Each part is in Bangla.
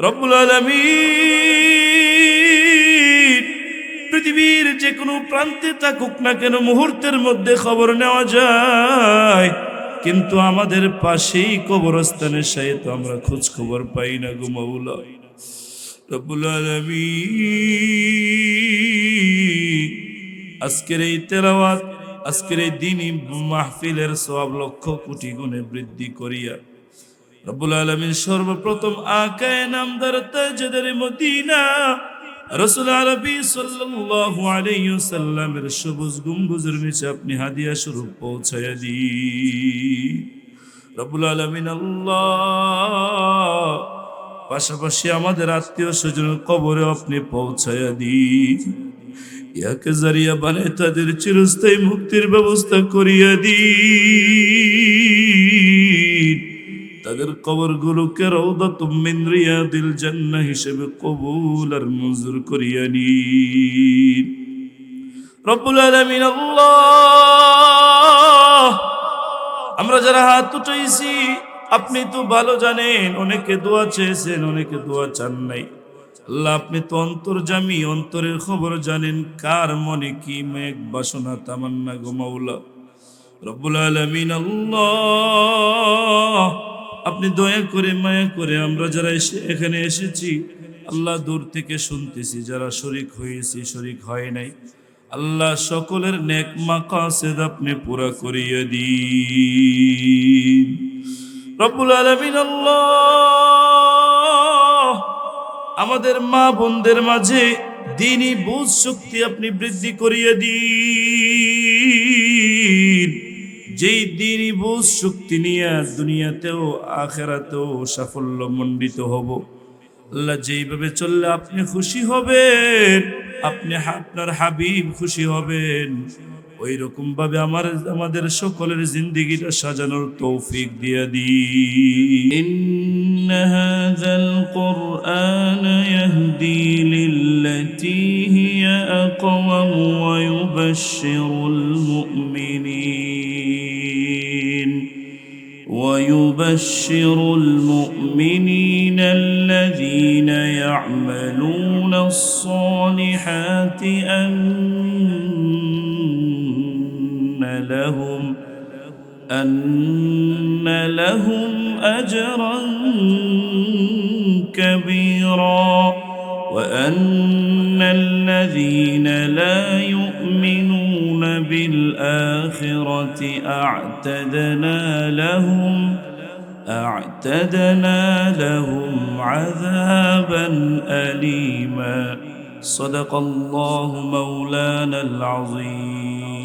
রব্বুল আলামিন পৃথিবীর যে কোনো প্রান্তে থাকুক না কেন মুহূর্তের মধ্যে খবর নেওয়া যায়, কিন্তু আমাদের পাশেই কবরস্থানের সাথে আমরা খোঁজ খবর পাই না গো মাওলা। রব্বুল আলামিন আজকের এই তেলাওয়াত, আজকের এই দিনই মাহফিলের সওয়াব লক্ষ কোটি গুণে বৃদ্ধি করিয়া রব্বুল আলামিন সর্বপ্রথম আকায়ে নামদার তাজদার মদিনা রাসূল আরবি সাল্লাল্লাহু আলাইহি ওয়াসাল্লামের সবুজ গম্বুজের নিচে আপনি হাদিয়া স্বরূপ পৌঁছায়া দিন রব্বুল আলামিন। আল্লাহ পাশাপাশি আমাদের আত্মীয় স্বজনের কবরে আপনি পৌঁছায়া দিন, ইয়াকে জারিয়া বানায় তাদের চিরস্থায়ী মুক্তির ব্যবস্থা করিয়া দিন, তাদের কবরগুলোকে রাউদাতুম মিন রিয়াদিল জান্নাহ হিসেবে কবুল আর মঞ্জুর করিয়া নিন রব্বুল আলামিন। আল্লাহ আমরা যারা হাত উঠাইছি আপনি তো ভালো জানেন, অনেকে দোয়া চেয়েছেন, অনেকে দোয়া চান নাই। আল্লাহ আপনি তো অন্তর্যামী, অন্তরের খবর জানেন, কার মনে কি মেঘ বাসনা তামান্না গো মাওলা রব্বুল আলামিন। আল্লাহ আপনি দয়া করে মায়া করে আমরা যারা এখানে এসেছি আল্লাহ দূর থেকে শুনতেছি, যারা শরীক হয়েছি শরীক হয় নাই, আল্লাহ সকলের নেক মাকাসিদ আপনি পুরা করিয়ে দিন রব্বুল আলামিন। আল্লাহ আমাদের মা বোনদের মাঝে দ্বীনি বুঝ শক্তি আপনি বৃদ্ধি করিয়ে দিন, যেই দ্বীনি বুঝ শক্তি নিয়ে দুনিয়াতেও আখিরাতেও সাফল্য মণ্ডিত হব। আল্লাহ যেইভাবে চললে আপনি খুশি হবেন, আপনি আপনার হাবিব খুশি হবেন, ওই রকম ভাবে আমাদের সকলের জিন্দেগিটা সাজানোর তৌফিক দিয়ে দিন। ইন্না হাযাল কুরআন ইয়াহদি লিল্লাতী হিয়া আকওয়াম ওয়া ইউবাশশিরুল মুমিনিন ويبشر المؤمنين الذين يعملون الصالحات أن لهم أجرا كبيرا وأن الذين لا يؤمنون بالآخرة أعتدنا لهم عذابا أليما صدق الله مولانا العظيم.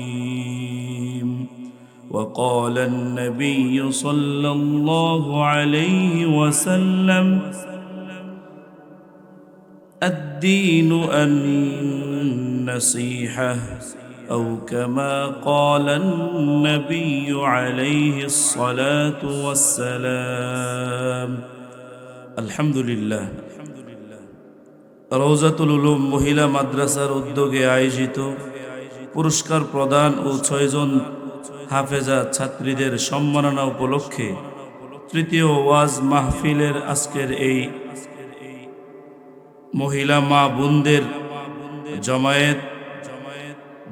وقال النبي صلى الله عليه وسلم الدين النصيحة أو كما قال النبي عليه الصلاة والسلام. الحمد لله. রওজাতুল উলুম মহিলা মাদ্রাসার উদ্যোগে আয়োজিত পুরস্কার প্রদান ও 6 জন হাফেজা ছাত্রীদের সম্মাননা উপলক্ষে তৃতীয় ওয়াজ মাহফিলের আজকের এই মহিলা মা বোনদের জমায়েত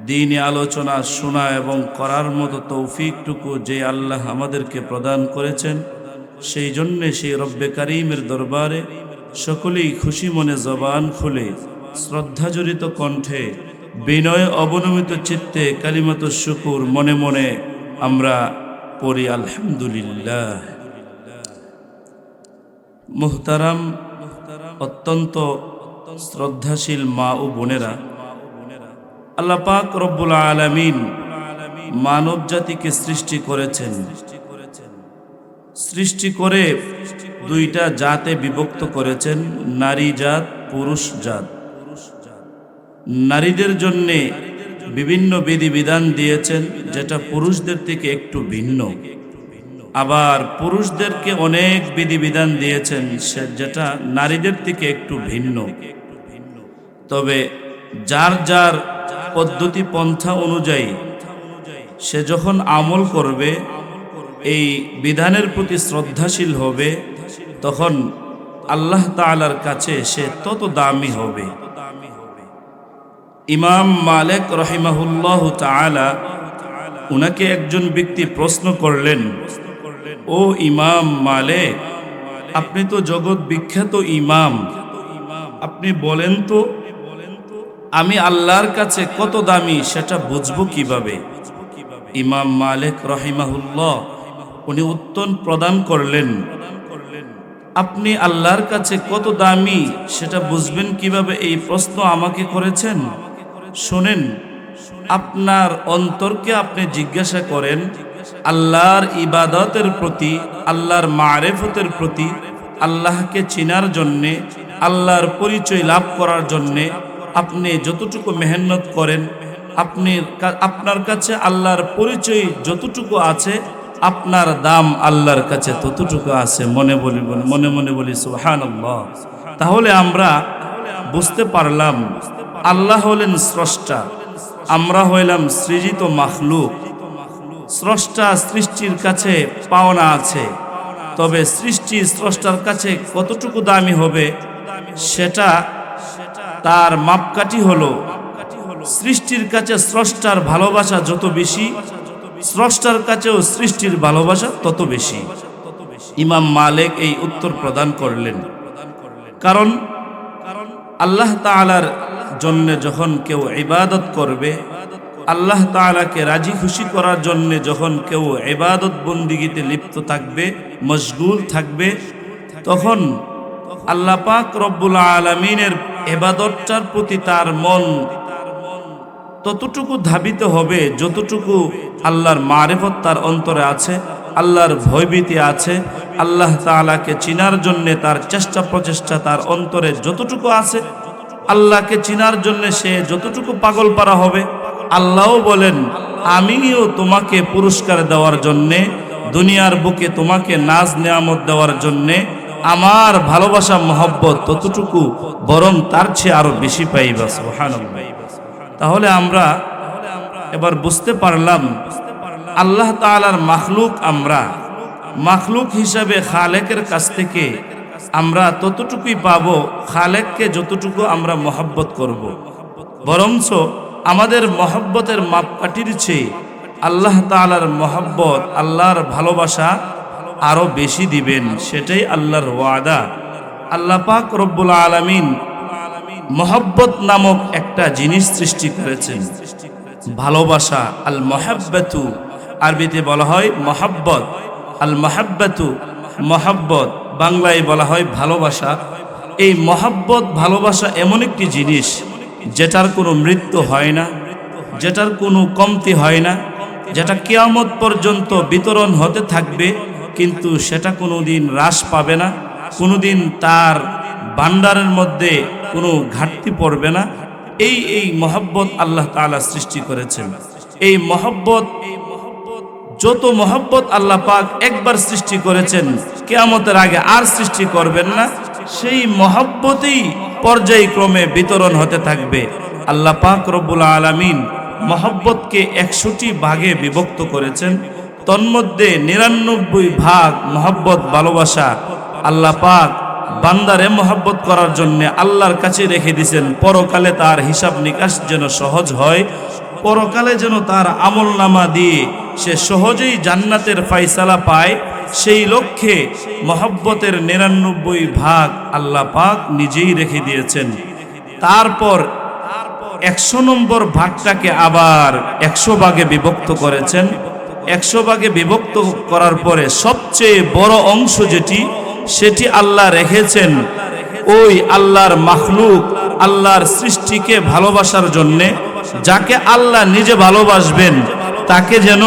দ্বীনি আলোচনা শোনা এবং করার মতো তৌফিকটুকু যে আল্লাহ আমাদেরকে প্রদান করেছেন, সেই জন্যে সেই রব্বে কারীমের দরবারে সকলেই খুশি মনে জবান খুলে শ্রদ্ধাজড়িত কণ্ঠে বিনয় অবনমিত চিত্তে কালিমাতুশ শুকুর মনে মনে আমরা পড়ি আলহামদুলিল্লাহ। মুহতারাম অত্যন্ত শ্রদ্ধাশীল মা ও বোনেরা, আল্লাহ পাক রব্বুল আলামিন মানব জাতিকে সৃষ্টি করেছেন, সৃষ্টি করে দুইটা জাতে বিভক্ত করেছেন, নারী জাত পুরুষ জাত। নারীদের জন্য বিভিন্ন বিধিবিধান দিয়েছেন যেটা পুরুষদের থেকে একটু ভিন্ন, আবার পুরুষদেরকে অনেক বিধিবিধান দিয়েছেন যেটা নারীদের থেকে একটু ভিন্ন। তবে যার যার পদ্ধতি পন্থা অনুযায়ী সে যখন আমল করবে, এই বিধানের প্রতি শ্রদ্ধাশীল হবে, তখন আল্লাহ তাআলার কাছে সে তত দামি হবে। ইমাম মালিক রাহিমাহুল্লাহু তাআলা, উনাকে একজন ব্যক্তি প্রশ্ন করলেন, ও ইমাম মালিক, আপনি তো জগৎ বিখ্যাত ইমাম, আপনি বলেন তো আমি আল্লাহর কাছে কত দামি সেটা বুঝবো কিভাবে? ইমাম মালিক রাহিমাহুল্লাহ উনি উত্তর প্রদান করলেন, আপনি আল্লাহর কাছে কত দামি সেটা বুঝবেন কিভাবে এই প্রশ্ন আমাকে করেছেন? শোনেন, আপনার অন্তরকে আপনি জিজ্ঞাসা করেন আল্লাহর ইবাদতের প্রতি, আল্লাহর মারিফতের প্রতি, আল্লাহকে চিনার জন্যে, আল্লাহর পরিচয় লাভ করার জন্যে আপনি যতটুকু মেহনত করেন, আপনার কাছে আল্লাহর পরিচয় যতটুকু আছে, আপনার দাম আল্লাহর কাছে ততটুকু আছে। মনে মনে বলি সুবহানাল্লাহ। তাহলে আমরা বুঝতে পারলাম আল্লাহ হলেন স্রষ্টা, আমরা হইলাম সৃজিত মাখলুক। স্রষ্টা সৃষ্টির কাছে পাওনা আছে, তবে সৃষ্টি স্রষ্টার কাছে কতটুকু দামি হবে সেটা তার মাপকাঠি হলো, সৃষ্টির কাছে স্রষ্টার ভালোবাসা যত বেশি, স্রষ্টার কাছেও সৃষ্টির ভালোবাসা তত বেশি। ইমাম মালিক এই উত্তর প্রদান করলেন, কারণ আল্লাহ তাআলার জন্য যখন কেউ ইবাদত করবে, আল্লাহ তাআলাকে রাজি খুশি করার জন্য যখন কেউ ইবাদত বন্দিগিতে লিপ্ত থাকবে, মশগুল থাকবে, তখন আল্লাহ পাক রব্বুল আলামিনের ইবাদতটার প্রতি তার মন ততটুকু ধাবিত হবে যতটুকু আল্লাহর মারিফত তার অন্তরে আছে, আল্লাহর ভয়ভীতি আছে, আল্লাহ তাআলাকে চিনার জন্য তার চেষ্টা প্রচেষ্টা তার অন্তরে যতটুকু আছে, আল্লাহকে চিনার জন্য সে যতটুকু পাগল পারা হবে। আল্লাহও বলেন, আমিও তোমাকে পুরস্কার দেওয়ার জন্যে, দুনিয়ার বুকে তোমাকে নাজ নেয়ামত দেওয়ার জন্যে আমার ভালোবাসা মহব্বত ততটুকু, বরং তার চেয়ে আরো বেশি পাইবা। সুবহানাল্লাহ। তাহলে আমরা এবার বুঝতে পারলাম আল্লাহ তাআলার মাখলুক, আমরা মাখলুক হিসাবে খালেকের কাছ থেকে আমরা ততটুকুই পাবো খালেককে যতটুকু আমরা মহব্বত করব। বরঞ্চ আমাদের মহব্বতের মাপকাঠির চেয়ে আল্লাহ তাআলার মহব্বত, আল্লাহর ভালোবাসা আরো বেশি দিবেন, সেটাই আল্লাহর ওয়াদা। আল্লাহ পাক রব্বুল আলামিন মহব্বত নামক একটা জিনিস সৃষ্টি করেছেন, ভালোবাসা। আল মহাব্বাতু আরবিতে বলা হয় মহাব্বত, আল মহাব্বাতু মহাব্বত, বাংলায় বলা হয় ভালোবাসা। এই মহাব্বত ভালোবাসা এমন একটি জিনিস যেটার কোনো মৃত্যু হয় না, যেটার কোনো কমতি হয় না, যেটা কিয়ামত পর্যন্ত বিতরণ হতে থাকবে, কিন্তু সেটা কোনোদিন হ্রাস পাবে না, কোনোদিন তার ভান্ডারের মধ্যে কোনো ঘাটতি পড়বে না। এই মহব্বত আল্লাহ তাআলা সৃষ্টি করেছেন। এই মহব্বত, যত মহব্বত আল্লাহ পাক একবার সৃষ্টি করেছেন, কিয়ামতের আগে আর সৃষ্টি করবেন না, সেই মহব্বতেই পর্যায়ক্রমে বিতরণ হতে থাকবে। আল্লাহ পাক রব্বুল আলামিন মহব্বতকে 100টি ভাগে বিভক্ত করেছেন, তন্মধ্যে 99 ভাগ মহব্বত ভালোবাসা আল্লাহ পাক বান্দারে মহব্বত করার জন্য আল্লাহর কাছে রেখে দিয়েছেন। পরকালে তার হিসাব নিকাশ যেন সহজ হয়, পরকালে যেন তার আমলনামা দিয়ে সে সহজেই জান্নাতের ফায়সালা পায়, সেই লক্ষ্যে মহব্বতের 99 ভাগ আল্লাহ পাক নিজেই রেখে দিয়েছেন। তারপর 100 নম্বর ভাগটাকে আবার 100 ভাগে বিভক্ত করেছেন। 100 ভাগে বিভক্ত করার পরে সবচেয়ে বড় অংশ সেটি আল্লাহ রেখেছেন ওই আল্লাহর মাখলুক, আল্লাহর সৃষ্টিকে ভালোবাসার জন্যে। যাকে আল্লাহ নিজে ভালোবাসবেন তাকে যেন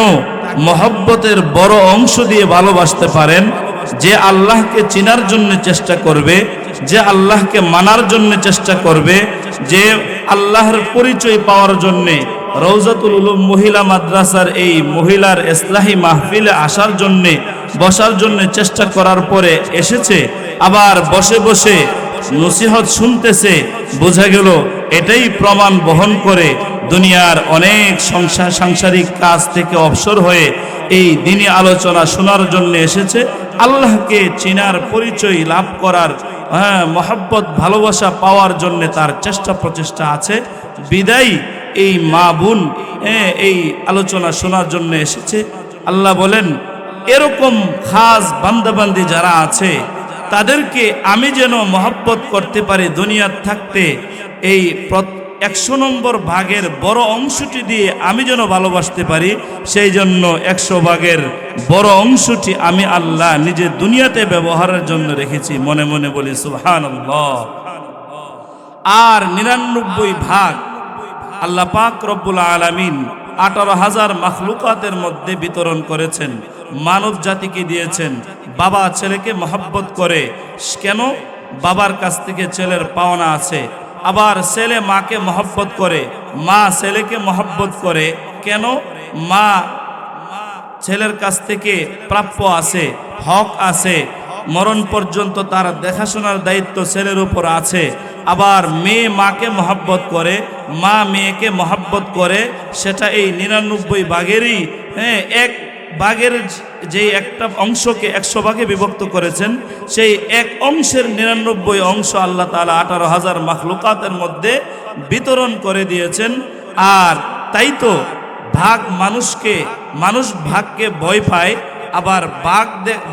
মহব্বতের বড় অংশ দিয়ে ভালোবাসতে পারেন। যে আল্লাহকে চিনার জন্য চেষ্টা করবে, যে আল্লাহকে মানার জন্য চেষ্টা করবে, যে আল্লাহর পরিচয় পাওয়ার জন্যে রওজাতুল উলুম মহিলা মাদ্রাসার এই মহিলার ইসলাহি মাহফিলে আসার জন্যে, বসার জন্য চেষ্টা করার পরে এসেছে, আবার বসে বসে নসিহত শুনতেছে, বোঝা গেল এটাই প্রমাণ বহন করে দুনিয়ার অনেক সাংসারিক কাজ থেকে অবসর হয়ে এই দ্বীনি আলোচনা শোনার জন্য এসেছে। আল্লাহকে চিনার, পরিচয় লাভ করার মহব্বত ভালোবাসা পাওয়ার জন্য তার চেষ্টা প্রচেষ্টা আছে। বিদায়ী এই মা বোন এই আলোচনা শোনার জন্য এসেছে। আল্লাহ বলেন, এরকম খাস বান্দাবান্দি যারা আছে তাদেরকে আমি যেন মহব্বত করতে পারি দুনিয়ার থাকতে, এই 100 নম্বর ভাগের বড় অংশটি দিয়ে আমি যেন ভালোবাসতে পারি, সেই জন্য 100 ভাগের বড় অংশটি আমি আল্লাহ নিজে দুনিয়াতে ব্যবহারের জন্য রেখেছি। মনে মনে বলি সুবহানাল্লাহ। আর 99 ভাগ আল্লাহ পাক রব্বুল আলামিন 18,000 মাখলুকাতের মধ্যে বিতরণ করেছেন, মানব জাতিকে দিয়েছেন। বাবা ছেলেকে মহব্বত করে, কেন? বাবার কাছ থেকে ছেলের পাওনা আছে। আবার ছেলে মাকে মহব্বত করে, মা ছেলেকে মহব্বত করে, কেন? মা ছেলের কাছ থেকে প্রাপ্য আছে, হক আছে, মরণ পর্যন্ত তার দেখাশোনার দায়িত্ব ছেলের উপর আছে। আবার মেয়ে মাকে মহব্বত করে, মা মেয়েকে মহব্বত করে, সেটা এই 99 ভাগেরই এক ভাগের যে একটা অংশকে 100 ভাগে বিভক্ত করেছেন, সেই এক অংশের 99 অংশ আল্লাহ তাআলা 18,000 মাখলুকাতের মধ্যে বিতরণ করে দিয়েছেন। আর তাই তো মানুষ ভাগকে ভয় পায়, আবার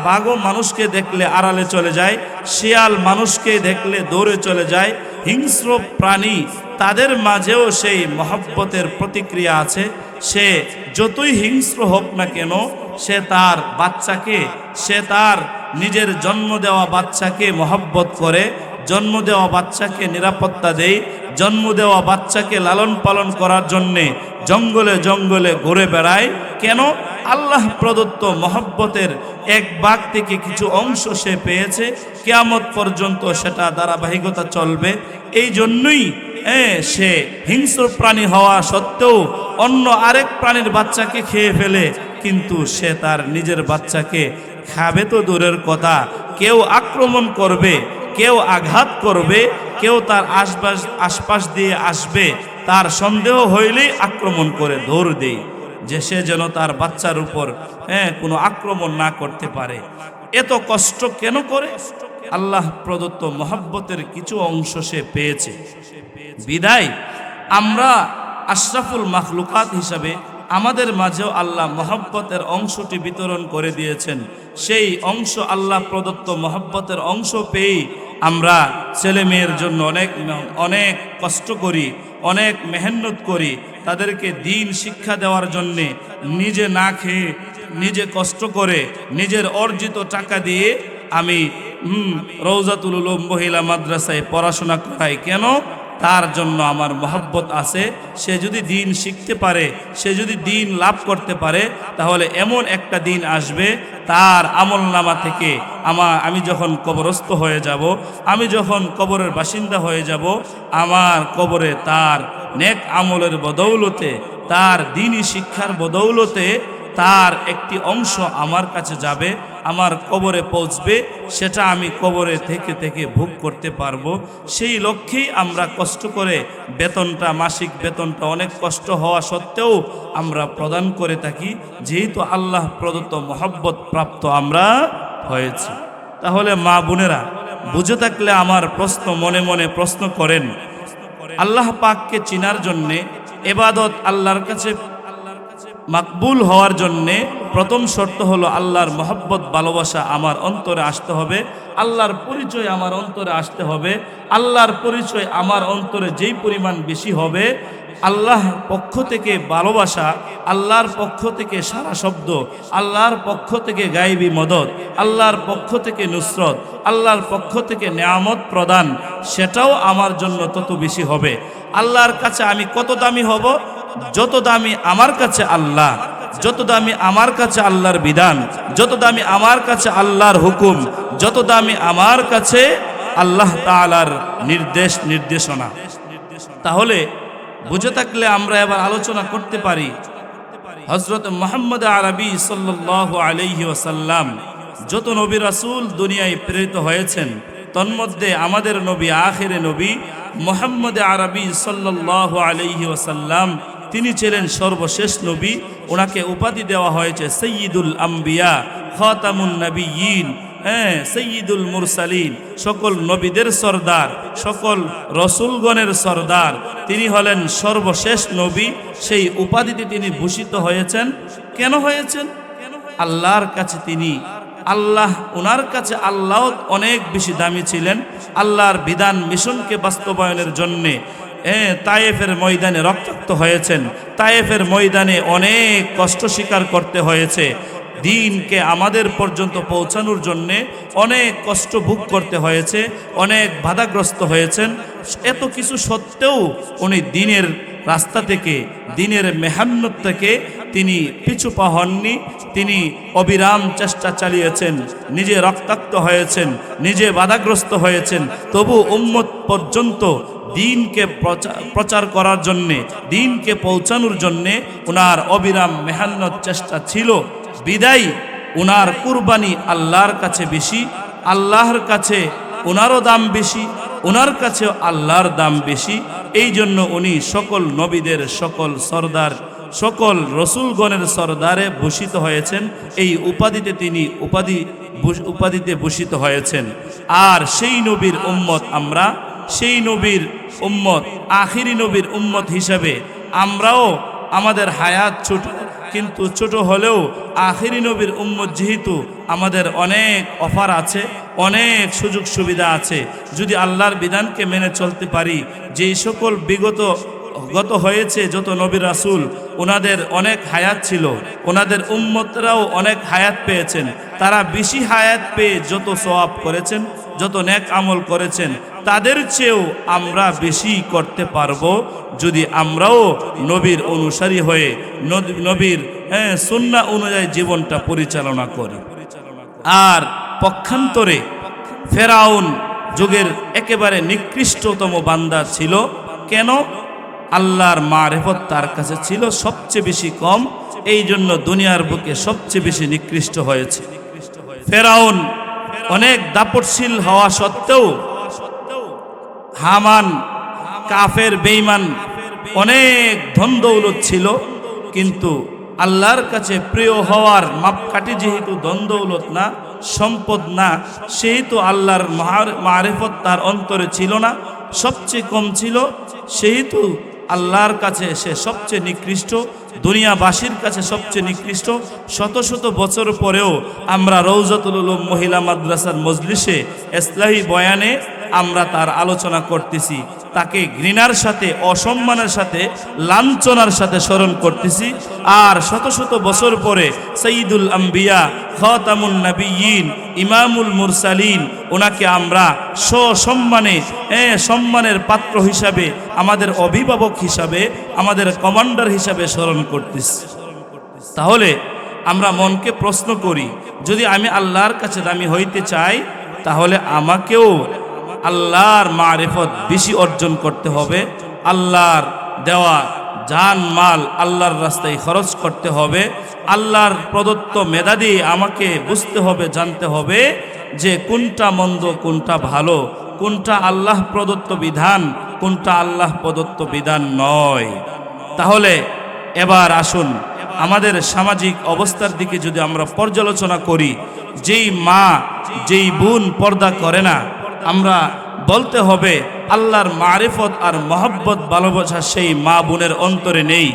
বাঘও মানুষকে দেখলে আড়ালে চলে যায়, শিয়াল মানুষকে দেখলে দৌড়ে চলে যায়। হিংস্র প্রাণী, তাদের মাঝেও সেই মহব্বতের প্রতিক্রিয়া আছে। সে যতই হিংস্র হোক না কেন, সে তার বাচ্চাকে, সে তার নিজের জন্ম দেওয়া বাচ্চাকে মহব্বত করে, জন্ম দেওয়া বাচ্চাকে নিরাপত্তা দেয়, জন্ম দেওয়া বাচ্চাকে লালন পালন করার জন্যে জঙ্গলে জঙ্গলে ঘুরে বেড়ায়। কেন? আল্লাহ প্রদত্ত মহব্বতের এক ভাগ থেকে কিছু অংশ সে পেয়েছে, কিয়ামত পর্যন্ত সেটা ধারাবাহিকতা চলবে। এই জন্যই সে হিংস্র প্রাণী হওয়া সত্ত্বেও অন্য আরেক প্রাণীর বাচ্চাকে খেয়ে ফেলে, কিন্তু সে তার নিজের বাচ্চাকে খাবে তো দূরের কথা, কেউ আক্রমণ করবে, কেউ আঘাত করবে, কেউ তার আশপাশ দিয়ে আসবে, তার সন্দেহ হইলেই আক্রমণ করে দৌড় দেয়, যে সে যেন তার বাচ্চার উপর কোনো আক্রমণ না করতে পারে। এত কষ্ট কেন করে? আল্লাহ প্রদত্ত মহব্বতের কিছু অংশ সে পেয়েছে। বিদায় আমরা আশরাফুল মাখলুকাত হিসাবে আমাদের মাঝেও আল্লাহ মহব্বতের অংশটি বিতরণ করে দিয়েছেন। সেই অংশ, আল্লাহ প্রদত্ত মহব্বতের অংশ পেয়ে আমরা ছেলে মেয়ের জন্য অনেক কষ্ট করি, অনেক মেহনত করি, তাদেরকে দিন শিক্ষা দেওয়ার জন্যে নিজে না খেয়ে, নিজে কষ্ট করে, নিজের অর্জিত টাকা দিয়ে আমি রওজাতুল উলুম মহিলা মাদ্রাসায় পড়াশোনা করাই। কেন? তার জন্য আমার মহব্বত আছে। সে যদি দিন শিখতে পারে, সে যদি দিন লাভ করতে পারে, তাহলে এমন একটা দিন আসবে তার আমলনামা থেকে আমি যখন কবরস্থ হয়ে যাব, আমি যখন কবরের বাসিন্দা হয়ে যাব, আমার কবরে তার নেক আমলের বদৌলতে, তার দ্বীনি শিক্ষার বদৌলতে তার একটি অংশ আমার কাছে যাবে, আমার কবরে পৌঁছবে, সেটা আমি কবরে থেকে থেকে ভোগ করতে পারবো। সেই লক্ষ্যেই আমরা কষ্ট করে বেতনটা, মাসিক বেতনটা অনেক কষ্ট হওয়া সত্ত্বেও আমরা প্রদান করে থাকি, যেহেতু আল্লাহ প্রদত্ত মহব্বত প্রাপ্ত আমরা হয়েছি। তাহলে মা বোনেরা, বুঝে থাকলে আমার প্রশ্ন মনে মনে প্রশ্ন করেন। আল্লাহ পাককে চিনার জন্যে, ইবাদত আল্লাহর কাছে মাকবুল হওয়ার জন্যে প্রথম শর্ত হলো আল্লাহর মহব্বত ভালোবাসা আমার অন্তরে আসতে হবে, আল্লাহর পরিচয় আমার অন্তরে আসতে হবে। আল্লাহর পরিচয় আমার অন্তরে যেই পরিমাণ বেশি হবে, আল্লাহর পক্ষ থেকে ভালোবাসা, আল্লাহর পক্ষ থেকে সারা শব্দ, আল্লাহর পক্ষ থেকে গায়েবী মদদ, আল্লাহর পক্ষ থেকে নুসরত, আল্লাহর পক্ষ থেকে নেয়ামত প্রদান, সেটাও আমার জন্য তত বেশি হবে। আল্লাহর কাছে আমি কত দামি হব? যত দামি আমার কাছে আল্লাহ, যত দামি আমার কাছে আল্লাহর বিধান, যত দামি আমার কাছে আল্লাহর হুকুম, যত দামি আমার কাছে আল্লাহ তাআলার নির্দেশনা। তাহলে বুঝে থাকলে আমরা এবার আলোচনা করতে পারি। হযরত মুহাম্মদ আরবি সাল্লাল্লাহু আলাইহি ওয়াসাল্লাম যত নবী রাসূল দুনিয়ায় প্রেরিত হয়েছেন, তন্মধ্যে আমাদের নবী, আখিরে নবী মুহাম্মদ আরবি সাল্লাল্লাহু আলাইহি ওয়াসাল্লাম, তিনি ছিলেন সর্বশেষ নবী। ওনাকে উপাধি দেওয়া হয়েছে সাইয়্যিদুল আম্বিয়া, খাতামুন নবিয়্যিন, সৈয়দুল মুরসালিন, সকল নবীদের সরদার, সকল রসুলগণের সরদার, তিনি হলেন সর্বশেষ নবী। সেই উপাধিতে তিনি ভূষিত হয়েছেন। কেন হয়েছেন? আল্লাহর কাছে তিনি ওনার কাছে আল্লাহ অনেক বেশি দামি ছিলেন। আল্লাহর বিধান মিশনকে বাস্তবায়নের জন্যে তায়েফের ময়দানে রক্তাক্ত হয়েছেন। তায়েফের ময়দানে অনেক কষ্ট স্বীকার করতে হয়েছে। দিনকে আমাদের পর্যন্ত পৌঁছানোর জন্যে অনেক কষ্ট ভোগ করতে হয়েছে, অনেক বাধাগ্রস্ত হয়েছেন। এত কিছু সত্ত্বেও উনি দিনের রাস্তা থেকে, দিনের মেহান্নত থেকে তিনি পিছু পা হননি। তিনি অবিরাম চেষ্টা চালিয়েছেন, নিজে রক্তাক্ত হয়েছেন, নিজে বাধাগ্রস্ত হয়েছেন, তবু উম্মত পর্যন্ত দিনকে প্রচার করার জন্যে, দিনকে পৌঁছানোর জন্যে ওনার অবিরাম মেহান্নত চেষ্টা ছিল। বিদায় ওনার কুরবানি আল্লাহর কাছে বেশি, আল্লাহর কাছে ওনারও দাম বেশি, ওনার কাছেও আল্লাহর দাম বেশি। এই জন্য উনি সকল নবীদের সকল সরদার, সকল রসুলগণের সরদারে ভূষিত হয়েছেন। এই উপাধিতে তিনি উপাধিতে ভূষিত হয়েছেন। আর সেই নবীর উম্মত আমরা, সেই নবীর উম্মত, আখিরি নবীর উম্মত হিসাবে আমরাও, আমাদের হায়াত ছোট, কিন্তু ছোট হলেও আখিরি নবীর উম্মত যেহেতু আমাদের অনেক অফার আছে, অনেক সুযোগ সুবিধা আছে। যদি আল্লাহর বিধানকে মেনে চলতে পারি, যেই সকল গত হয়েছে যত নবী রাসূল, ওনাদের অনেক হায়াত ছিল, ওনাদের উম্মতরাও অনেক হায়াত পেয়েছেন। তারা বেশি হায়াত পেয়ে যত সওয়াব করেছেন, যত নেক আমল করেছেন, তাদের চেয়েও আমরা বেশি করতে পারবো যদি আমরাও নবীর অনুসারী হয়ে নবীর সুন্নাহ অনুযায়ী জীবনটা পরিচালনা করি। আর পক্ষান্তরে ফেরাউন যুগের একেবারে নিকৃষ্টতম বান্দা ছিল। কেন? আল্লাহর মারিফত তার কাছে ছিল সবচেয়ে বেশি কম, এই জন্য দুনিয়ার বুকে সবচেয়ে বেশি নিকৃষ্ট হয়েছে। ফেরাউন অনেক দাপটশীল হওয়া সত্ত্বেও, হামান কাফের বেঈমান, অনেক ধন দৌলত ছিল, কিন্তু আল্লাহর কাছে প্রিয় হওয়ার মাপকাঠি যেহেতু ধন দৌলত না, সম্পদ না, সেহেতু আল্লাহর মারিফত তার অন্তরে ছিল না, সবচেয়ে কম ছিল। সেহেতু আল্লাহর কাছে সে সবচেয়ে নিকৃষ্ট, দুনিয়াবাসীর কাছে সবচেয়ে নিকৃষ্ট। শত শত বছর পরেও আমরা রওজাতুল উলুম মহিলা মাদ্রাসার মজলিসে ইসলাহি বয়ানে আমরা তার আলোচনা করতেছি, তাকে ঘৃণার সাথে, অসম্মানের সাথে, লাঞ্ছনার সাথে স্মরণ করতেছি। আর শত শত বছর পরে সঈদুল আম্বিয়া, খাতামুন নবিয়্যিন, ইমামুল মুরসালিন, ওনাকে আমরা সসম্মানে, সম্মানের পাত্র হিসাবে, আমাদের অভিভাবক হিসাবে, আমাদের কমান্ডার হিসাবে স্মরণ করতেছি। তাহলে আমরা মনকে প্রশ্ন করি, যদি আমি আল্লাহর কাছে দামি হইতে চাই, তাহলে আমাকেও আল্লাহর মারিফত বেশি অর্জন করতে হবে, আল্লাহর দেওয়া জান মাল আল্লাহর রাস্তায় খরচ করতে হবে, আল্লাহর প্রদত্ত মেধা দিয়ে আমাকে বুঝতে হবে, জানতে হবে যে কোনটা মন্দ, কোনটা ভালো, কোনটা আল্লাহ প্রদত্ত বিধান, কোনটা আল্লাহ প্রদত্ত বিধান নয়। তাহলে এবার আসুন আমাদের সামাজিক অবস্থার দিকে যদি আমরা পর্যালোচনা করি, যেই মা, যেই বোন পর্দা করে না, আমরা বলতে হবে আল্লাহর মারিফত আর মহব্বত ভালোবাসা সেই মা বোনের অন্তরে নেই।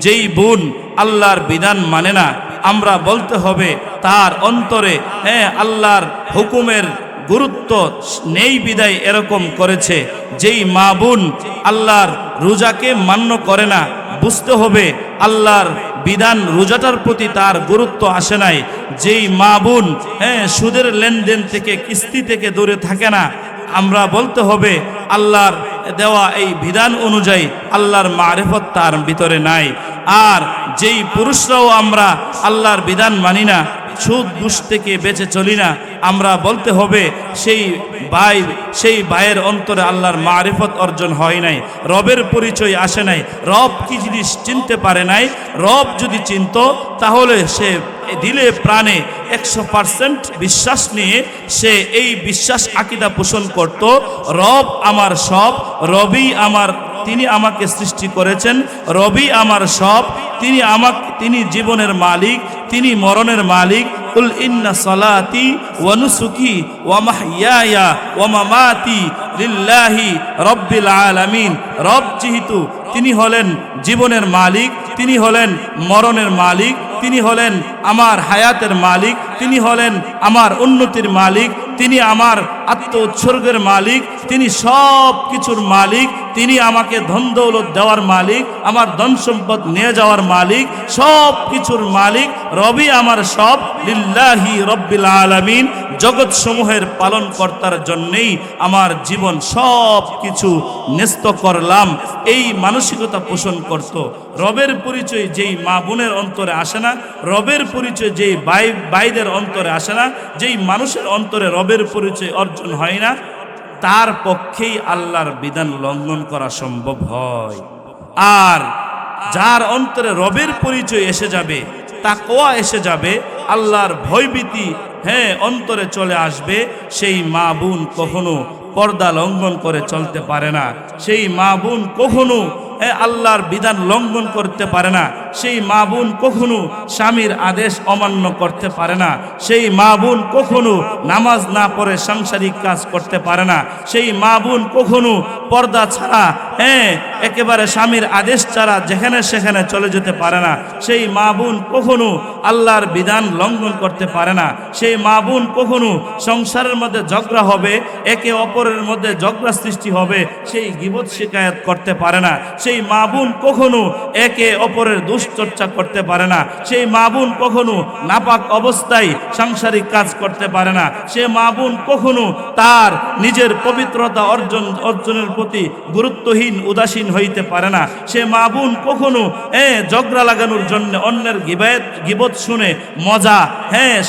যেই বোন আল্লাহর বিধান মানে না, আমরা বলতে হবে তার অন্তরে আল্লাহর হুকুমের গুরুত্ব নেই বিদায় এরকম করেছে। যেই মা বোন আল্লাহর রোজাকে মান্য করে না, বুঝতে হবে আল্লাহর বিধান রোজাটার প্রতি তার গুরুত্ব আসে নাই। যেই মা বোন সুদের লেনদেন থেকে, কিস্তি থেকে দূরে থাকে না, আমরা বলতে হবে আল্লাহর দেওয়া এই বিধান অনুযায়ী আল্লাহর মারিফত তার ভিতরে নাই। আর যেই পুরুষরাও আমরা আল্লাহর বিধান মানি না, সুদ ঘুষ থেকে বেঁচে চলি না, আমরা বলতে হবে সেই ভাইয়ের অন্তরে আল্লাহর মারিফত অর্জন হয় নাই, রবের পরিচয় আসে নাই, রব কি জিনিস চিনতে পারে নাই। রব যদি চিনত তাহলে সে দিলে প্রাণে 100% বিশ্বাস নিয়ে সে এই বিশ্বাস আকীদা পোষণ করত, রব আমার সব, রবি আমার, তিনি আমাকে সৃষ্টি করেছেন, রবি আমার সব, তিনি জীবনের মালিক, তিনি মরণের মালিক, কুল ইন্না সালাতি ওয়া নুসুকি ওয়া মাহইয়ায়া ওয়া মামাতি লিল্লাহি রাব্বিল আলামিন। রব যেহেতু তিনি হলেন জীবনের মালিক, তিনি হলেন মরণের মালিক, তিনি হলেন আমার হায়াতের মালিক, তিনি হলেন আমার উন্নতির মালিক, তিনি আমার আত্ম উৎসর্গের মালিক, তিনি সব কিছুর মালিক, তিনি আমাকে ধন দৌলত দেওয়ার মালিক, আমার ধন সম্পদ নিয়ে যাওয়ার মালিক, সব কিছুর মালিক রবি আমার সব। লিল্লাহি রব্বিল আলামিন, জগৎ সমূহের পালন কর্তার জন্যেই আমার জীবন সব কিছু ন্যস্ত করলাম, এই মানসিকতা পোষণ করত। রবের পরিচয় যেই মা বোনের অন্তরে আসে না, রবের পরিচয় যেই ভাইদের অন্তরে আসে না, যেই মানুষের অন্তরে রবের পরিচয় অর্জন হয় না, তার পক্ষেই আল্লাহর বিধান লঙ্ঘন করা সম্ভব হয়। আর যার অন্তরে রবের পরিচয় এসে যাবে, তাকওয়া এসে যাবে, আল্লাহর ভয়ভীতি অন্তরে চলে আসবে, সেই মা বোন কখনো পর্দা লঙ্ঘন করে চলতে পারে না, সেই মা বোন কখনো আল্লাহর বিধান লঙ্ঘন করতে পারে না, সেই মা বোন কখনো স্বামীর আদেশ অমান্য করতে পারে না, সেই মা বোন কখনো নামাজ না পড়ে সাংসারিক কাজ করতে পারে না, সেই মা বোন কখনো পর্দা ছাড়া একেবারে স্বামীর আদেশ ছাড়া যেখানে সেখানে চলে যেতে পারে না, সেই মা বোন কখনো আল্লাহর বিধান লঙ্ঘন করতে পারে না, সেই মা বোন কখনো সংসারের মধ্যে ঝগড়া হবে, একে অপরের মধ্যে ঝগড়া সৃষ্টি হবে, সেই গীবত শিকায়াত করতে পারে না, সেই মা বোন কখনো একে অপরের দুশ্চর্চা করতে পারে না, সেই মা বোন কখনো নাপাক অবস্থায় সাংসারিক কাজ করতে পারে না, সে মা বোন কখনো তার নিজের পবিত্রতা অর্জনের প্রতি গুরুত্বহীন উদাসীন হইতে পারে না, সে মা বোন কখনো ঝগড়া লাগানোর জন্য অন্যের গীবত শুনে মজা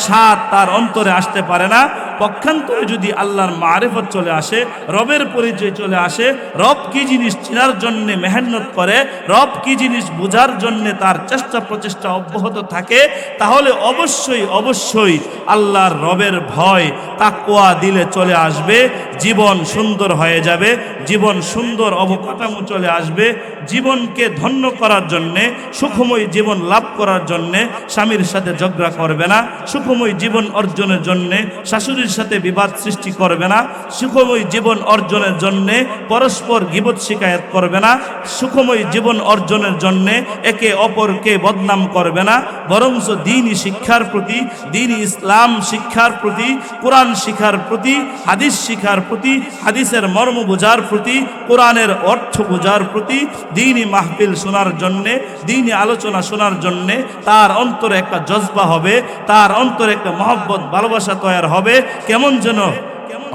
স্বাদ তার অন্তরে আসতে পারে না। পক্ষান্তরে যদি আল্লাহর মারিফত চলে আসে, রবের পরিচয় চলে আসে, রব কি জিনিস চেনার জন্য মেহনত করে, রব কি জিনিস বোঝার জন্য তার চেষ্টা প্রচেষ্টা অব্যাহত থাকে, তাহলে অবশ্যই অবশ্যই আল্লাহর রবের ভয় তাকওয়া দিলে চলে আসবে, জীবন সুন্দর হয়ে যাবে, জীবন সুন্দর অবকাঠামো চলে আসবে। জীবনকে ধন্য করার জন্যে, সুখময় জীবন লাভ করার জন্যে স্বামীর সাথে ঝগড়া করবে না, সুখময় জীবন অর্জনের জন্যে শাশুড়ির সাথে বিবাদ সৃষ্টি করবে না, সুখময় জীবন অর্জনের জন্যে পরস্পর গীবত শিকায়াত করবে না, সুখময় জীবন অর্জনের জন্যে একে অপরকে বদনাম করবে না, বরঞ্চ দ্বীনি শিক্ষার প্রতি, দ্বীনি ইসলাম শিক্ষার প্রতি, কোরআন শিক্ষার প্রতি, হাদিস শিক্ষার প্রতি, হাদিসের মর্ম বোঝার প্রতি, কোরআনের অর্থ বোঝার প্রতি, দ্বীনি মাহফিল শোনার জন্যে, দ্বীনি আলোচনা শোনার জন্যে তার অন্তরে একটা জজবা হবে, তার অন্তরে একটা মহব্বত ভালোবাসা তৈরি হবে। কেমন যেন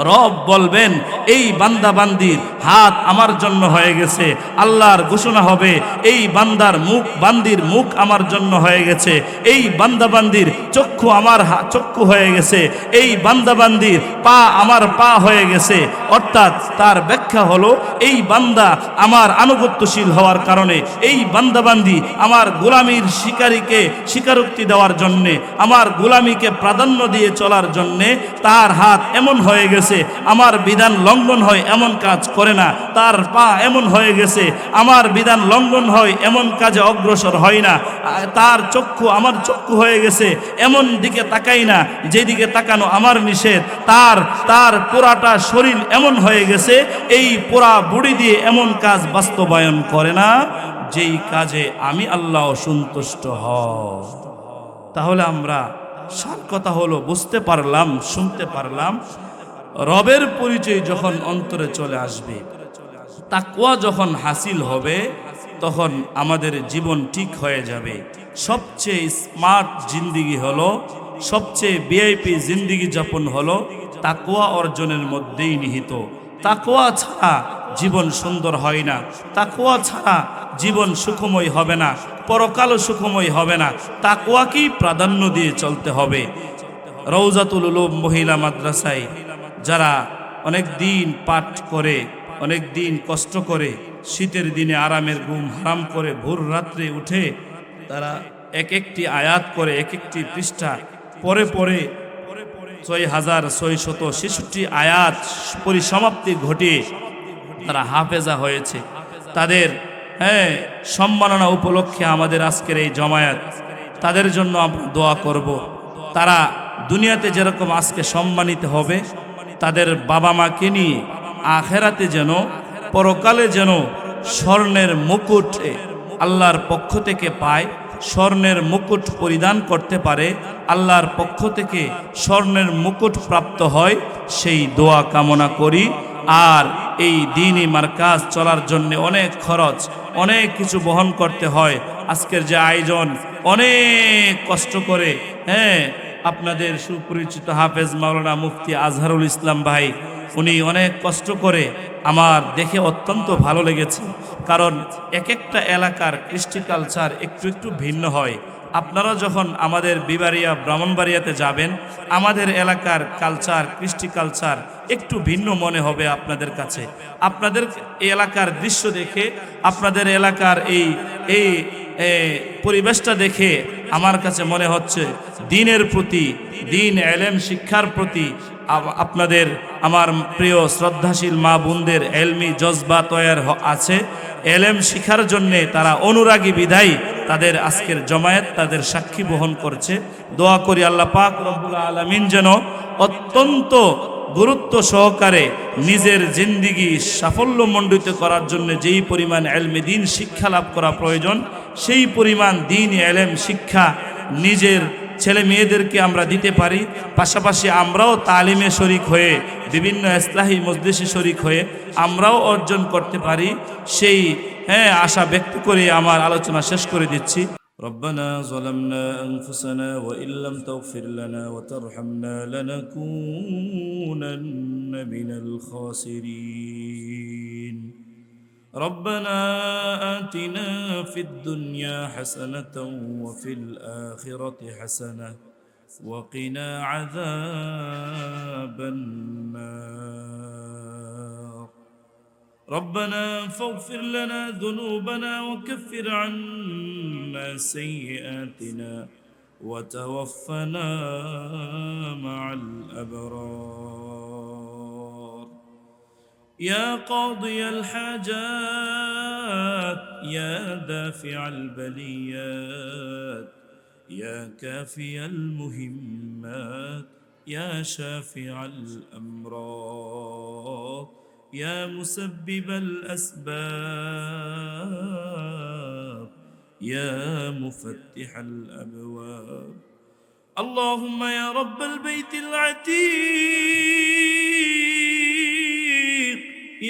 রব বলবেন, এই বান্দা বান্দির হাত আমার জন্য হয়ে গেছে, আল্লাহর ঘোষণা হবে এই বান্দির মুখ আমার জন্য হয়ে গেছে, এই বান্দা বান্দির চক্ষু আমার চক্ষু হয়ে গেছে, এই বান্দা বান্দির পা আমার পা হয়ে গেছে। অর্থাৎ তার ব্যাখ্যা হলো, এই বান্দা আমার আনুগত্যশীল হওয়ার কারণে, এই বান্দা বান্দি আমার গোলামির শিকারীকে স্বীকারোক্তি দেওয়ার জন্যে, আমার গোলামিকে প্রাধান্য দিয়ে চলার জন্যে তার হাত এমন হয়ে গেছে, আমার বিধান লঙ্ঘন হয় এমন কাজ করে না, তার পা এমন হয়ে গেছে আমার বিধান লঙ্ঘন হয় এমন কাজে অগ্রসর হয় না, তার চক্ষু আমার চক্ষু হয়ে গেছে এমন দিকে তাকাই না যেদিকে তাকানো আমার নিষেধ, তার পুরাটা শরীর এমন হয়ে গেছে এই পুরা বুড়ি দিয়ে এমন কাজ বাস্তবায়ন করে না যেই কাজে আমি আল্লাহ সন্তুষ্ট হই। তাহলে আমরা সার কথা হলো বুঝতে পারলাম, শুনতে পারলাম, রবের পরিচয় যখন অন্তরে চলে আসবে, তাকওয়া যখন হাসিল হবে, তখন আমাদের জীবন ঠিক হয়ে যাবে। সবচেয়ে স্মার্ট জিন্দিগি হলো, সবচেয়ে ভিআইপি জিন্দিগি যাপন হলো তাকওয়া অর্জনের মধ্যেই নিহিত। তাকওয়া ছাড়া জীবন সুন্দর হয় না, তাকওয়া ছাড়া জীবন সুখময় হবে না, পরকালও সুখময় হবে না। তাকওয়াকেই প্রাধান্য দিয়ে চলতে হবে। রওজাতুল উলুম মহিলা মাদ্রাসায় যারা অনেক দিন পাঠ করে, অনেক দিন কষ্ট করে, শীতের দিনে আরামের ঘুম হারাম করে ভোর রাত্রে উঠে তারা এক একটি আয়াত করে, এক একটি পৃষ্ঠা পরে পরে ৬৬৬৬ আয়াত পরিসমাপ্তি ঘটিয়ে তারা হাফেজা হয়েছে। তাদের সম্মাননা উপলক্ষে আমাদের আজকের এই জমায়েত, তাদের জন্য আমরা দোয়া করব। তারা দুনিয়াতে যেরকম আজকে সম্মানিত হবে, তাদের বাবা মাকে নিয়ে আখেরাতে যেন, পরকালে যেন স্বর্ণের মুকুট আল্লাহর পক্ষ থেকে পায়, স্বর্ণের মুকুট পরিধান করতে পারে, আল্লাহর পক্ষ থেকে স্বর্ণের মুকুট প্রাপ্ত হয়, সেই দোয়া কামনা করি। আর এই দ্বীনি মারকাজ চলার জন্য অনেক খরচ, অনেক কিছু বহন করতে হয়। আজকের যে আয়োজন, অনেক কষ্ট করে, হ্যাঁ, আপনাদের সুপরিচিত হাফেজ মাওলানা মুফতি আজহারুল ইসলাম ভাই, উনি অনেক কষ্ট করে, আমার দেখে অত্যন্ত ভালো লেগেছে। কারণ এক একটা এলাকার কৃষ্টি কালচার একটু একটু ভিন্ন হয়। আপনারা যখন আমাদের বিবাড়িয়া ব্রাহ্মণবাড়িয়াতে যাবেন, আমাদের এলাকার কালচার, কৃষ্টি কালচার একটু ভিন্ন মনে হবে আপনাদের কাছে। আপনাদের এলাকার দৃশ্য দেখে, আপনাদের এলাকার এই এই পরিবেশটা দেখে আমার কাছে মনে হচ্ছে দ্বীনের প্রতি, দ্বীন এলেম শিক্ষার প্রতি আপনাদের, আমার প্রিয় শ্রদ্ধাশীল মা বোনদের এলমি জজবা তৈয়ার আছে। এলেম শিখার জন্যে তারা অনুরাগী বিধায়ী তাদের আজকের জমায়েত তাদের সাক্ষী বহন করছে। দোয়া করি আল্লাহ পাক রব্বুল আলামিন যেন অত্যন্ত গুরুত্ব সহকারে নিজের জিন্দিগি সাফল্যমণ্ডিত করার জন্য যেই পরিমাণ এলমে দ্বীন শিক্ষা লাভ করা প্রয়োজন, সেই পরিমাণ দ্বীন এলেম শিক্ষা নিজের ছেলে মেয়েদেরকে আমরা দিতে পারি। পাশাপাশি আমরাও তালিমে শরিক হয়ে, বিভিন্ন ইসলাহি মজলিসে শরিক হয়ে আমরাও অর্জন করতে পারি, সেই আশা ব্যক্ত করে আমার আলোচনা শেষ করে দিচ্ছি। ربنا ظلمنا أنفسنا وإن لم تغفر لنا وترحمنا لنكونن من الخاسرين ربنا آتنا في الدنيا حسنة وفي الآخرة حسنة وقنا عذاب النار ربنا فاغفر لنا ذنوبنا وكفر عنا سيئاتنا وتوفنا مع الأبرار يا قاضي الحاجات يا دافع البليات يا كافي المهمات يا شافع الأمراض يا مسبب الأسباب يا مفتح الأبواب اللهم يا رب البيت العتيق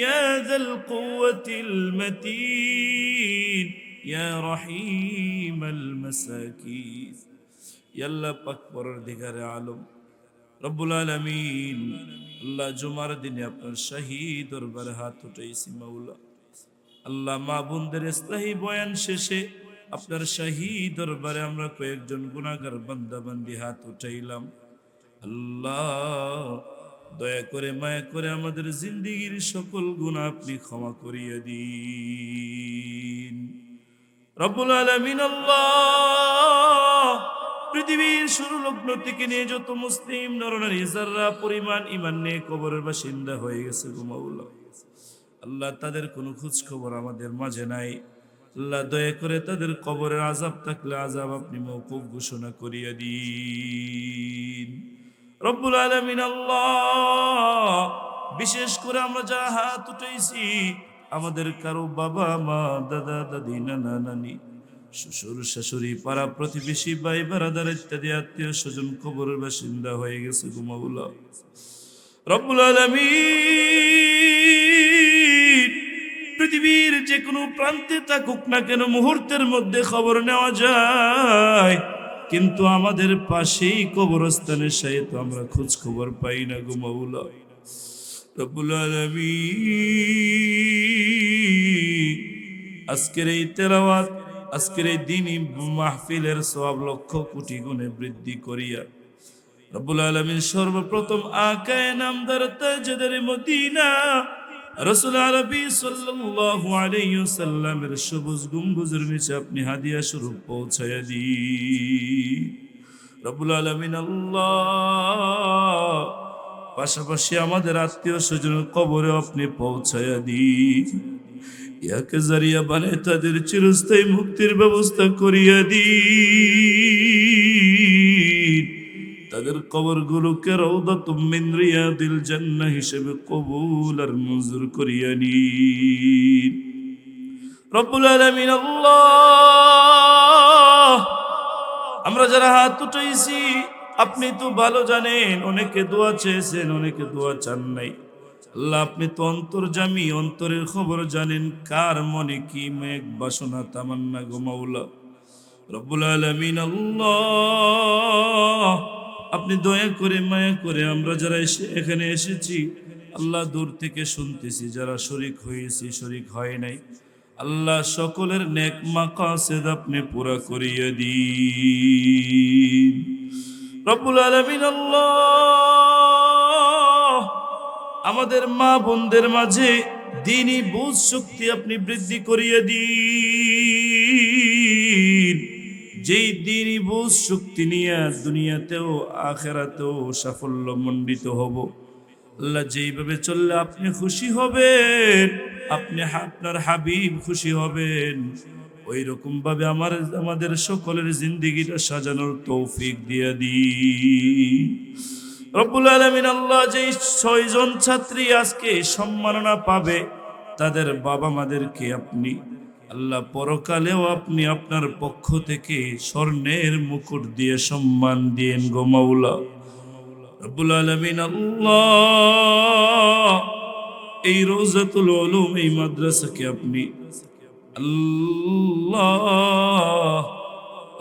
يا ذا القوة المتين يا رحيم المساكين يلا أكبر الذكر عالم রব্বুল আলামিন, আল্লাহ জুমার দিনে আপনার শাহী দরবারে হাত উঠাইছি মাওলা। আল্লাহ মা বোনদের ইসলাহি বয়ান শেষে আপনার শাহী দরবারে আমরা কয়েকজন গুনাহগার বান্দা বান্দি হাত উঠাইলাম। আল্লাহ দয়া করে মায়া করে আমাদের জিন্দেগীর সকল গুনাহ আপনি ক্ষমা করিয়ে দিন রব্বুল আলামিন। আল্লাহ পৃথিবীর শুরু লগ্ন থেকে নিয়ে যত মুসলিম নরনারী যারা পরিমাণ ঈমান নিয়ে কবরের বাসিন্দা হয়ে গেছে গো মাওলা, আল্লাহ তাদের কোনো খোঁজ খবর আমাদের মাঝে নাই। আল্লাহ দয়া করে তাদের কবরের আযাব থাকলে আযাব আপনি মওকুফ ঘোষণা করিয়া দিন রব্বুল আলামিন। আল্লাহ বিশেষ করে আমরা যারা হাত উঠাইছি, আমাদের কারো বাবা মা দাদা দাদি নানা নানি শ্বশুর শাশুড়ি পাড়া প্রতিবেশী ভাই বারাদার ইত্যাদি আত্মীয় স্বজন কবরের বাসিন্দা হয়ে গেছে গো মাওলা রব্বুল আলামিন। পৃথিবীর যে কোনো প্রান্তে থাকুক না কেন, মুহূর্তের মধ্যে খবর নেওয়া যায়, কিন্তু আমাদের পাশেই কবরস্থানের সাথে আমরা খোঁজ খবর পাই না গো মাওলা রব্বুল আলামিন। আজকের এই তেলাওয়াত, আজকের এই দ্বীনি মাহফিলের সওয়াব লক্ষ কোটি গুণে বৃদ্ধি করিয়া রব্বুল আলামিন সর্বপ্রথম আকায়ে নামদার তাজদার মদিনা রাসূল আরবি সাল্লাল্লাহু আলাইহি ওয়াসাল্লামের সবুজ গম্বুজের নিচে আপনি হাদিয়া স্বরূপ পৌঁছায়া দিন রব্বুল আলামিন। আল্লাহ পাশাপাশি আমাদের আত্মীয় স্বজনের কবরে আপনি পৌঁছায়া দিন, ইয়াকে জারিয়া বানায় তাদের চিরস্থায়ী মুক্তির ব্যবস্থা করিয়া দিন কবরগুলোকে রাউদাতুম মিন রিয়াদিল জান্নাহ হিসেবে কবুল আর মঞ্জুর করিয়া নিন। রব্বুল আলামিন আল্লাহ, আমরা যারা হাত উঠাইছি আপনি তো ভালো জানেন, অনেকে দোয়া চেয়েছেন, অনেকে দোয়া চান নাই। আল্লাহ, আপনি তো অন্তর্যামী, অন্তরের খবর জানেন, কার মনে কি মেঘ বাসনা তামান্না গো মাওলা। রব্বুল আলামিন আল্লাহ, আপনি দয়া করে মায়া করে আমরা যারা এখানে এসেছি আল্লাহ, দূর থেকে শুনতেছি, যারা শরীক হয়েছি শরীক হয় নাই, আল্লাহ সকলের নেক মাকাসেদ আপনি পুরা করিয়ে দিন। রব্বুল আলামিন আল্লাহ, আমাদের মা বোনদের মাঝে দ্বীনি বুঝ শক্তি আপনি বৃদ্ধি করিয়ে দিন, যেই দ্বীনি বুঝ শক্তি নিয়ে দুনিয়াতেও আখিরাতেও সাফল্য মণ্ডিত হব। আল্লাহ, যেইভাবে চললে আপনি খুশি হবেন, আপনি আপনার হাবিব খুশি হবেন, ওই রকম ভাবে আমাদের সকলের জিন্দেগিটা সাজানোর তৌফিক দিয়ে দিন। রব্বুল আলামিন আল্লাহ, যেই 6 জন ছাত্রী আজকে সম্মাননা পাবে তাদের বাবা মাদেরকে আপনি আল্লাহ পরকালেও আপনি আপনার পক্ষ থেকে স্বর্ণের মুকুট দিয়ে সম্মান দিয়েন গো মাওলা। রব্বুল আলামিন আল্লাহ, এই রওজাতুল উলুম এই মাদ্রাসাকে আপনি আল্লাহ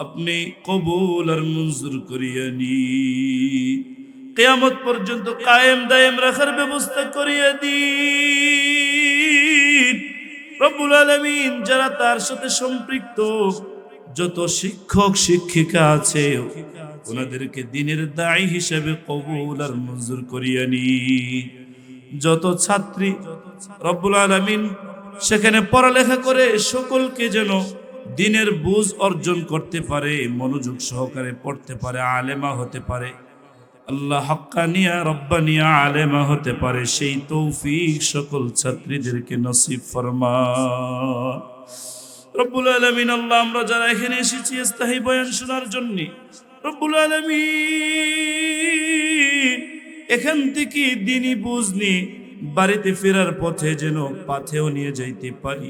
আপনি কবুল আর মঞ্জুর করিয়া নিন। কিয়ামত পর্যন্ত কায়েম দায়েম রাখার ব্যবস্থা করিয়া দিন। রব্বুল আলামিন, যারা তার সাথে সম্পৃক্ত যত শিক্ষক শিক্ষিকা আছে ওনাদেরকে দ্বীনের দায়ী হিসেবে কবুল আর মঞ্জুর করিয়া নিন। যত ছাত্রী রব্বুল আলামিন সেখানে পড়ালেখা করে সকলকে যেন দ্বীনের বুঝ অর্জন করতে পারে, মনোযোগ সহকারে পড়তে পারে, আলেমা হতে পারে, আল্লাহ হাক্কানিয়া রব্বানিয়া আলেমা হতে পারে, সেই তৌফিক সকল ছাত্রীদেরকে নসিব ফরমান। রব্বুল আলামিন আল্লাহ, আমরা যারা এখানে এসেছি ইস্তাহি বয়ান শোনার জন্য, রব্বুল আলামিন এখান থেকে দ্বীনি বুঝ নিয়ে বাড়িতে ফেরার পথে যেন পাথেও নিয়ে যাইতে পারি।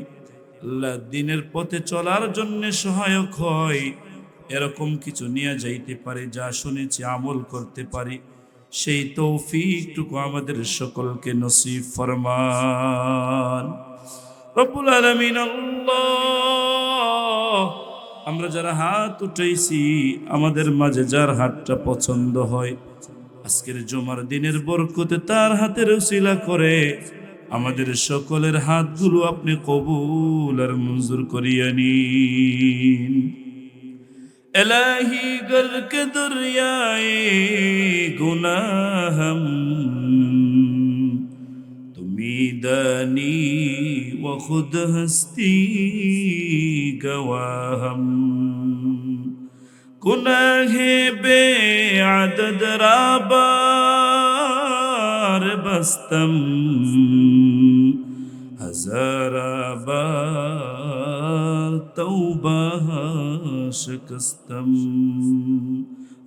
আল্লাহ, দ্বীনের পথে চলার জন্য সহায়ক হয় এরকম কিছু নিয়ে যাইতে পারে, যা শুনেছি আমল করতে পারি, সেই তৌফিকটুকু আমাদের সকলকে নসিব ফরমান। রব্বুল আলামিন আল্লাহ, আমরা যারা হাত উঠাইছি আমাদের মাঝে যার হাতটা পছন্দ হয় আজকের জুমার দিনের বরকতে তার হাতের উসিলা করে আমাদের সকলের হাতগুলো আপনি কবুল আর মঞ্জুর করিয়া নিন। इलाही गर के दरियाए गुनाह हम तुम्ही दानी व खुद हस्ती गवाह हम गुनाहे बेअदद राबार बस्तम हजारा बार तौबा शिकस्तम।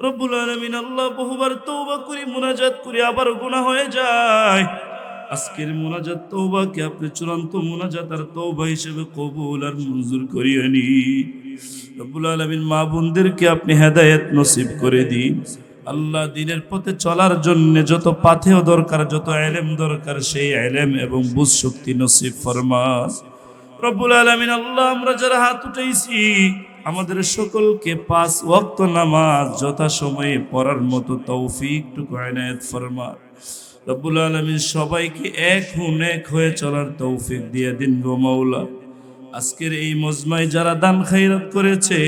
রব্বুল আলামিন আল্লাহ, বহুবার তওবা করি, মুনাজাত করি, আবার গুনাহ হয়ে যায়। আজকের মুনাজাত তওবাকে আপনি চূড়ান্ত মুনাজাত আর তওবা হিসেবে কবুল আর মঞ্জুর করিয়া নিন। রব্বুল আলামিন মা বোনদেরকে আপনি হেদায়েত নসিব করে দিন। আল্লাহ, দ্বীনের পথে চলার জন্য যত পাথেয় দরকার, যত ইলম দরকার, সেই ইলম এবং বুঝ শক্তি নসিব ফরমান। রব্বুল আলামিন আল্লাহ, আমরা যারা হাত উঠাইছি আমাদের সকলকে 5 ওয়াক্ত নামাজ যথাসময়ে পড়ার মতো তৌফিকটুকু ইনায়েত ফরমান। রব্বুল আলামিন সবাইকে এক হয়ে চলার তৌফিক দিয়ে দিন গো মাওলা। আজকের এই মজমায় যারা দান খায়রাত করেছে,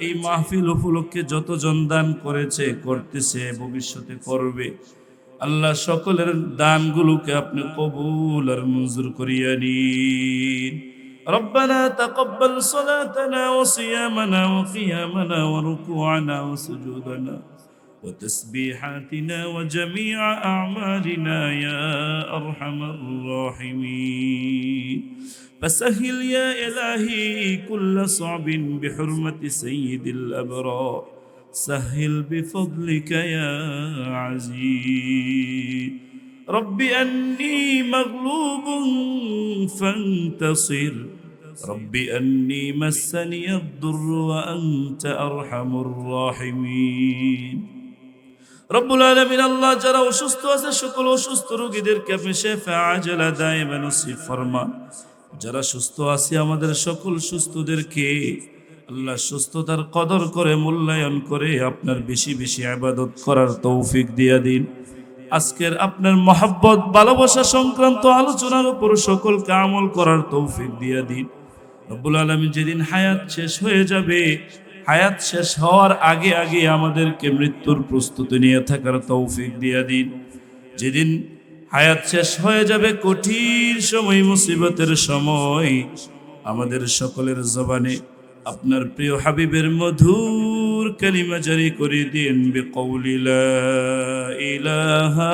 এই মাহফিল উপলক্ষে যতজন দান করেছে, করতেছে, ভবিষ্যতে করবে, আল্লাহ সকলের দানগুলোকে আপনি কবুল আর মঞ্জুর করিয়া নিন। ربنا تقبل صلاتنا وصيامنا وقيامنا وركوعنا وسجودنا وتسبيحاتنا وجميع أعمالنا يا أرحم الراحمين. فسهل يا إلهي كل صعب بحرمة سيد الأبرار سهل بفضلك يا عزيز رب أني مغلوب فانتصر رب أني مسني الضر وأنت أرحم الراحمين রব্বুল আলামিন আল্লাহ যারা অসুস্থ আছে সকল অসুস্থ রোগীদেরকে আপনি শিফা আজলা দায়েমা নসিব ফরমান যারা সুস্থ আছে আমাদের সকল সুস্থদেরকে আল্লাহ সুস্থতার কদর করে মূল্যায়ন করে আপনার বেশি বেশি ইবাদত করার তৌফিক দিয়া দিন আজকের আপনার মহব্বত ভালোবাসা সংক্রান্ত আলোচনার উপর সকলকে আমল করার তৌফিক দিয়া দিন রব্বুল আলামিন যেদিন হায়াত শেষ হয়ে যাবে হায়াত শেষ হওয়ার আগে আগে আমাদেরকে মৃত্যুর প্রস্তুতি নিয়ে থাকার তৌফিক দিয়া দিন যেদিন হায়াত শেষ হয়ে যাবে কঠিন সময় মুসিবতের সময় আমাদের সকলের জবানে আপনার প্রিয় হাবিবের মধুর কালিমা জারি করে দিন বিকৌলি লা ইলাহা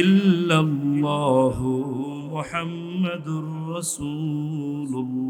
ইল্লাল্লাহু মুহাম্মাদুর রাসূলুল্লাহ।